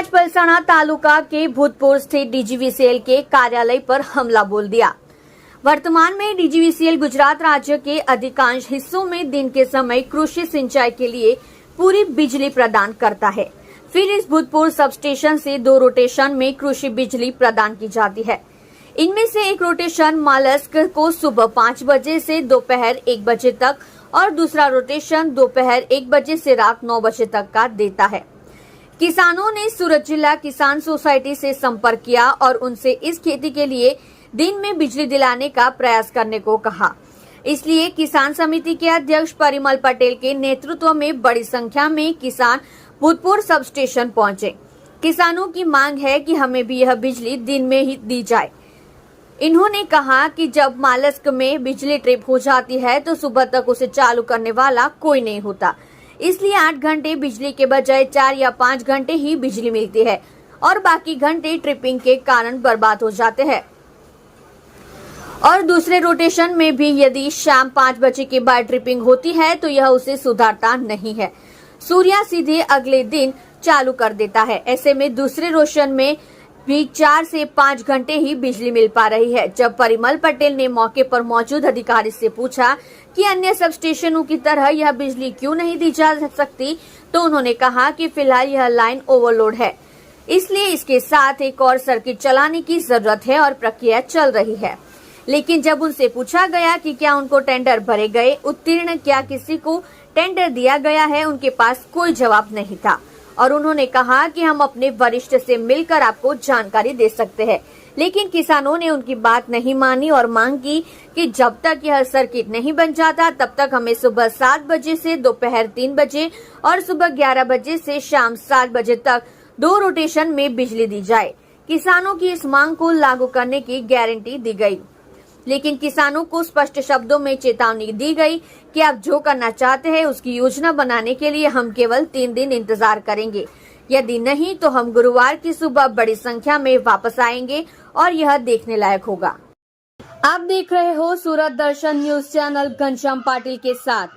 आज पलसाणा तालुका के भूतपूर्व स्थित डीजीवीसीएल के कार्यालय पर हमला बोल दिया। वर्तमान में डीजीवीसीएल गुजरात राज्य के अधिकांश हिस्सों में दिन के समय कृषि सिंचाई के लिए पूरी बिजली प्रदान करता है। फिर इस भूतपूर्व सबस्टेशन से 2 रोटेशन में कृषि बिजली प्रदान की जाती है। इनमें से एक रोटेशन मालस्क को सुबह 5 बजे से दोपहर 1 बजे तक और दूसरा रोटेशन दोपहर 1 बजे से रात 9 बजे तक का देता है। किसानों ने सूरत जिला किसान सोसाइटी से संपर्क किया और उनसे इस खेती के लिए दिन में बिजली दिलाने का प्रयास करने को कहा। इसलिए किसान समिति के अध्यक्ष परिमल पटेल के नेतृत्व में बड़ी संख्या में किसान भूतपूर्व सब स्टेशन पहुंचे। किसानों की मांग है कि हमें भी यह बिजली दिन में ही दी जाए। इन्होंने कहा कि जब मालस्क में बिजली ट्रिप हो जाती है तो सुबह तक उसे चालू करने वाला कोई नहीं होता, इसलिए 8 घंटे बिजली के बजाय 4 या 5 घंटे ही बिजली मिलती है और बाकी घंटे ट्रिपिंग के कारण बर्बाद हो जाते हैं। और दूसरे रोटेशन में भी यदि शाम 5 बजे के बाद ट्रिपिंग होती है तो यह उसे सुधारता नहीं है, सूर्य सीधे अगले दिन चालू कर देता है। ऐसे में दूसरे रोशन में भी 4 से 5 घंटे ही बिजली मिल पा रही है। जब परिमल पटेल ने मौके पर मौजूद अधिकारी से पूछा कि अन्य सब स्टेशनों की तरह यह बिजली क्यों नहीं दी जा सकती, तो उन्होंने कहा कि फिलहाल यह लाइन ओवरलोड है, इसलिए इसके साथ एक और सर्किट चलाने की जरूरत है और प्रक्रिया चल रही है। लेकिन जब उनसे पूछा गया कि क्या उनको टेंडर भरे गए, उत्तीर्ण क्या किसी को टेंडर दिया गया है, उनके पास कोई जवाब नहीं था और उन्होंने कहा कि हम अपने वरिष्ठ से मिलकर आपको जानकारी दे सकते हैं। लेकिन किसानों ने उनकी बात नहीं मानी और मांग की कि जब तक यह सर्किट नहीं बन जाता तब तक हमें सुबह 7 बजे से दोपहर 3 बजे और सुबह 11 बजे से शाम 7 बजे तक 2 रोटेशन में बिजली दी जाए। किसानों की इस मांग को लागू करने की गारंटी दी गई, लेकिन किसानों को स्पष्ट शब्दों में चेतावनी दी गई कि आप जो करना चाहते हैं उसकी योजना बनाने के लिए हम केवल 3 दिन इंतजार करेंगे, यदि नहीं तो हम गुरुवार की सुबह बड़ी संख्या में वापस आएंगे और यह देखने लायक होगा। आप देख रहे हो सूरत दर्शन न्यूज चैनल घनश्याम पाटिल के साथ।